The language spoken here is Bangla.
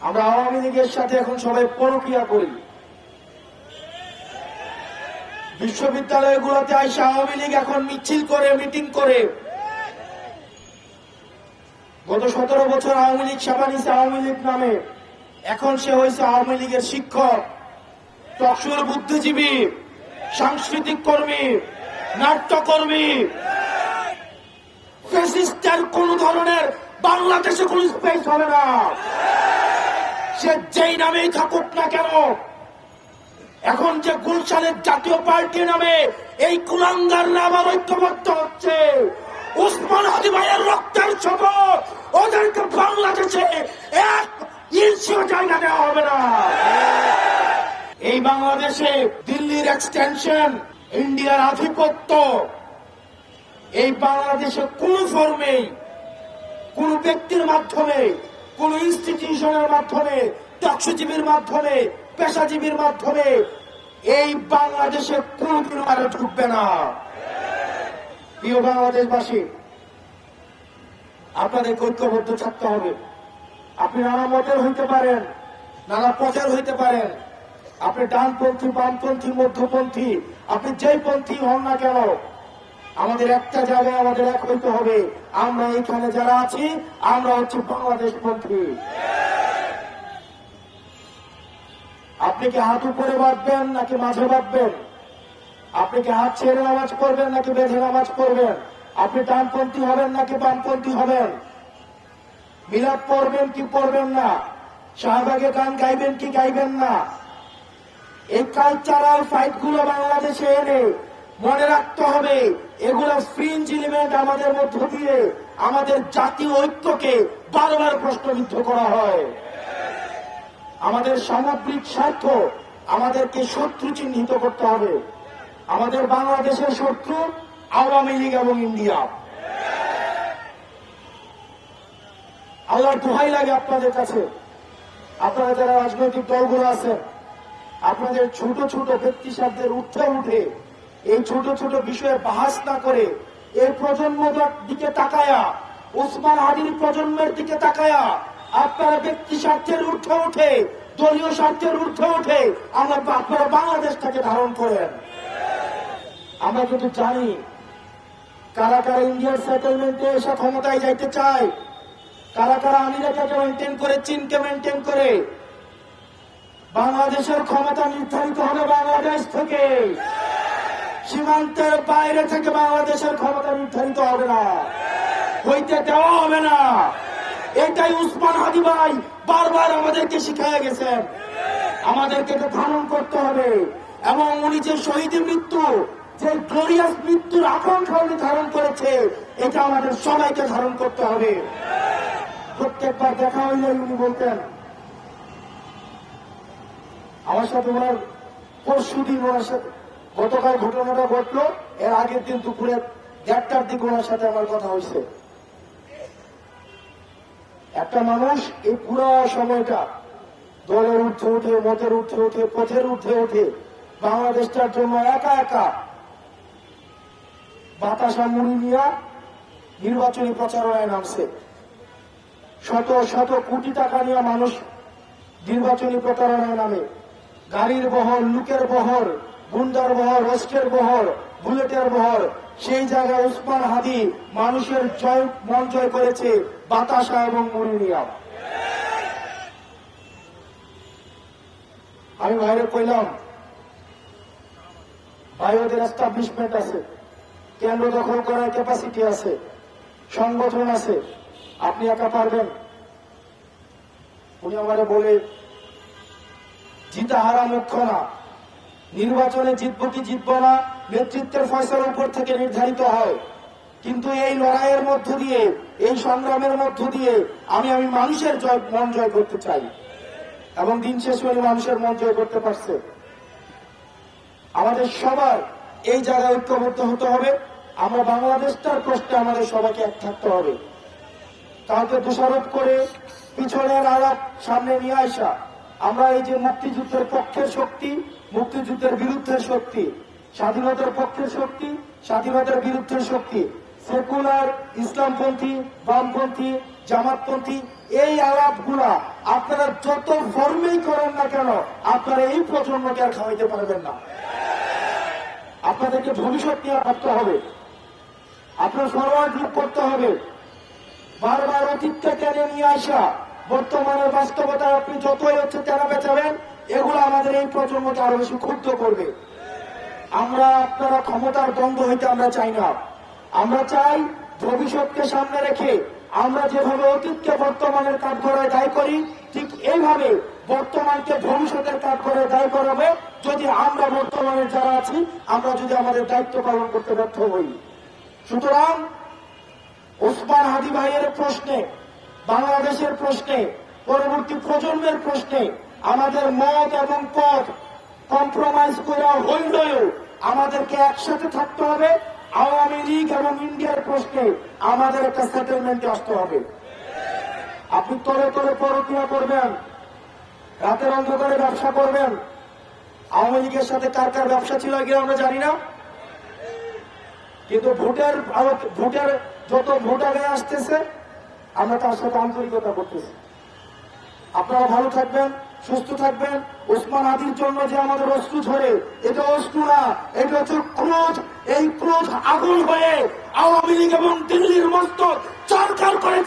আমরা আওয়ামী লীগের সাথে এখন সবাই পরকিয়া করি। বিশ্ববিদ্যালয়গুলোতে আইসা আওয়ামী লীগ এখন মিছিল করে, মিটিং করে। গত 17 বছর আওয়ামী লীগ সেবা নিছে আওয়ামী লীগ নামে, এখন সে হয়েছে আওয়ামী লীগের শিক্ষক, টকশোর বুদ্ধিজীবী, সাংস্কৃতিক কর্মী, নাট্যকর্মী। ফ্যাসিস্টের কোন ধরনের বাংলাদেশে কোন স্পেস হবে না, সে যেই নামেই থাকুক না কেন। এখন যে গুলশানের জাতীয় পার্টি নামে এই কুলাঙ্গাররা আবার ঐক্যবদ্ধ হচ্ছে, ওসমান হাদি ভাইয়ের রক্তের শপথ, ওদেরকে বাংলাদেশে এক ইঞ্চিও জায়গা দেওয়া হবে না। এই বাংলাদেশে দিল্লির এক্সটেনশন, ইন্ডিয়ার আধিপত্য, এই বাংলাদেশে কোন ফর্মে, কোন ব্যক্তির মাধ্যমে, কোন ইনস্টিটিউশনের মাধ্যমে, টকশোজীবীর মাধ্যমে, পেশাজীবীর মাধ্যমে এই বাংলাদেশে কোনদিন আর ঢুকবে না। প্রিয় বাংলাদেশবাসী, আপনাদের ঐক্যবদ্ধ থাকতে হবে। আপনি নানা মতের হইতে পারেন, নানা প্রচার হইতে পারেন, আপনি ডানপন্থী, বামপন্থী, মধ্যপন্থী, আপনি যেই পন্থী হন না কেন, আমাদের একটা জায়গায় আমাদের এক হইতে হবে। আমরা এখানে যারা আছি, আমরা হচ্ছে বাংলাদেশ পন্থী। আপনি কি হাত উপরে বাঁধবেন নাকি মাঝে বাঁধবেন? আপনি কি হাত ছেড়ে নামাজ পড়বেন নাকি বেঁধে নামাজ পড়বেন? আপনি ডানপন্থী হবেন নাকি বামপন্থী হবেন? মিলাদ পড়বেন কি পড়বেন না? শাহবাগে গান গাইবেন কি গাইবেন না? এই কালচারাল ফাইট গুলো বাংলাদেশে এনে মনে রাখতে হবে, এগুলো ফ্রিঞ্জ এলিমেন্ট আমাদের মধ্য দিয়ে আমাদের জাতীয় ঐক্যকে বারবার প্রশ্নবিদ্ধ করা হয়। আমাদের সামগ্রিক স্বার্থ আমাদেরকে শত্রু চিহ্নিত করতে হবে। আমাদের বাংলাদেশের শত্রু আওয়ামী লীগ এবং ইন্ডিয়া। আল্লাহর দোহাই লাগে আপনাদের কাছে, আপনারা যারা রাজনৈতিক দলগুলো আছেন, আপনাদের ছোট ছোট ব্যক্তি স্বার্থের উঠে উঠে এই ছোট ছোট বিষয়ে বাহাস না করে এই প্রজন্মদের দিকে তাকায়া, ওসমান হাদির প্রজন্মের দিকে তাকায়া আপনারা ব্যক্তি স্বার্থের ঊর্ধ্বে উঠে, দলীয় স্বার্থের ঊর্ধ্বে উঠে আপনারা বাংলাদেশটাকে ধারণ করেন। আমরা কিন্তু জানি কারা কারা ইন্ডিয়ার সেটেলমেন্টে এসে ক্ষমতায় যাইতে চায়, কারা কারা আমেরিকাকে মেনটেন করে, চীনকে মেনটেন করে। বাংলাদেশের ক্ষমতা নির্ধারিত হবে বাংলাদেশ থেকে, সীমান্তের বাইরে থেকে বাংলাদেশের ক্ষমতা নির্ধারিত হবে না, হইতে দেওয়া হবে না। এটাই ওসমান হাদি ভাই বারবার আমাদেরকে শিখাইয়া গেছেন। আমাদেরকে এটা ধারণ করতে হবে, এবং উনি যে শহীদের মৃত্যু, যে গ্লোরিয়াস মৃত্যুর আকাঙ্ক্ষা উনি ধারণ করেছে, এটা আমাদের সবাইকে ধারণ করতে হবে। প্রত্যেকবার দেখা হইলে উনি বলতেন, আমার সাথে ওনার পরশুদিন, ওনার সাথে গতকাল ঘটনাটা ঘটলো, এর আগের দিন দুপুরে 1:30টার দিকে ওনার সাথে আমার কথা হয়েছে। একটা মানুষ এই পুরো সময়টা দলের ঊর্ধ্বে উঠে, মতের ঊর্ধ্বে উঠে, পথের ঊর্ধ্বে উঠে বাংলাদেশটার জন্য একা একা বাতাসা মুড়ি নিয়ে নির্বাচনী প্রচারণায় নামছে। শত শত কোটি টাকা নিয়ে মানুষ নির্বাচনী প্রচারণায় নামে। গাড়ির বহর, লুকের বহর, গুন্ডার বহর, অস্ত্রের বহর, বুলেটের বহর। সেই জায়গায় ওসমান হাদি মানুষের মন জয় করেছে বাতাসা এবং মুড়ি নিয়ে। আমি বাইরে কইলাম, ভাই ওদের এস্টাবলিশমেন্ট আছে, কেন্দ্র দখল করার ক্যাপাসিটি আছে, সংগঠন আছে, আপনি একা পারবেন? উনি আমারে বলে, জিতা হারা মুখ্য না, নির্বাচনে জিতবো কি জিতবো না নেতৃত্বের ফয়সালার উপর থেকে নির্ধারিত হয়, কিন্তু এই লড়াইয়ের মধ্য দিয়ে, এই সংগ্রামের মধ্য দিয়ে আমি মানুষের মন জয় করতে চাই, এবং দিন শেষ করে মানুষের মন জয় করতে পারছে। আমাদের সবার এই জায়গায় ঐক্যবদ্ধ হতে হবে। আমরা বাংলাদেশটার প্রশ্নে আমাদের সবাইকে এক থাকতে হবে। কাউকে দোষারোপ করে পিছনের আলাপ সামনে নিয়ে আসা, আমরা এই যে মুক্তিযুদ্ধের পক্ষের শক্তি, মুক্তিযুদ্ধের বিরুদ্ধের শক্তি, স্বাধীনতার পক্ষের শক্তি, স্বাধীনতার বিরুদ্ধের শক্তি, সেকুলার, ইসলামপন্থী, বামপন্থী, জামাতপন্থী, এই আলাপগুলা আপনারা যত ফর্মেই করেন না কেন, আপনারা এই প্রজন্মকে আর খাওয়াইতে পারবেন না। আপনাদেরকে ভবিষ্যৎ নিয়ে ভাবতে হবে, আপনার ফরওয়ার্ড লুক করতে হবে। বারবার অতীতকে টেনে নিয়ে আসা, বর্তমানের বাস্তবতায় আপনি যতই হচ্ছে টেনা বেচাবেন, এগুলো আমাদের এই প্রজন্মকে আরো বেশি ক্ষুব্ধ করবে। আমরা আপনারা ক্ষমতার দ্বন্দ্ব হইতে আমরা চাই না। আমরা চাই ভবিষ্যৎকে সামনে রেখে আমরা যেভাবে অতীতকে বর্তমানের কাঠগড়ায় দায়ী করি, ঠিক এইভাবে বর্তমানকে ভবিষ্যতের কাঠগড়ায় দায়ী করাবে যদি আমরা বর্তমানে যারা আছি আমরা যদি আমাদের দায়িত্ব পালন করতে ব্যর্থ হই। সুতরাং ওসমান হাদি ভাইয়ের প্রশ্নে, বাংলাদেশের প্রশ্নে, পরবর্তী প্রজন্মের প্রশ্নে আমাদের মত এবং পথ কম্প্রোমাইজ করা হইলেও আমাদেরকে একসাথে থাকতে হবে। আওয়ামী লীগ এবং ইন্ডিয়ার প্রশ্নে আমাদের একটা সেটেলমেন্টে আসতে হবে। আপনি তলে তলে পরকিয়া করবেন, রাতের অন্ধকারে ব্যবসা করবেন। আওয়ামী লীগের সাথে কার কার ব্যবসা ছিল এগুলো আমরা জানি না, কিন্তু ভোটের যত ভোট আগে আসতেছে আমরা তার সাথে আন্তরিকতা করতেছি। আপনারা ভালো থাকবেন, সুস্থ থাকবেন। ওসমান হাদির জন্য যে আমাদের অশ্রু ঝরে, এটা অশ্রু না, এটা হচ্ছে ক্রোধ। এই ক্রোধ আগুন হয়ে আওয়ামী লীগ এবং দিল্লির মস্তক চারকার করে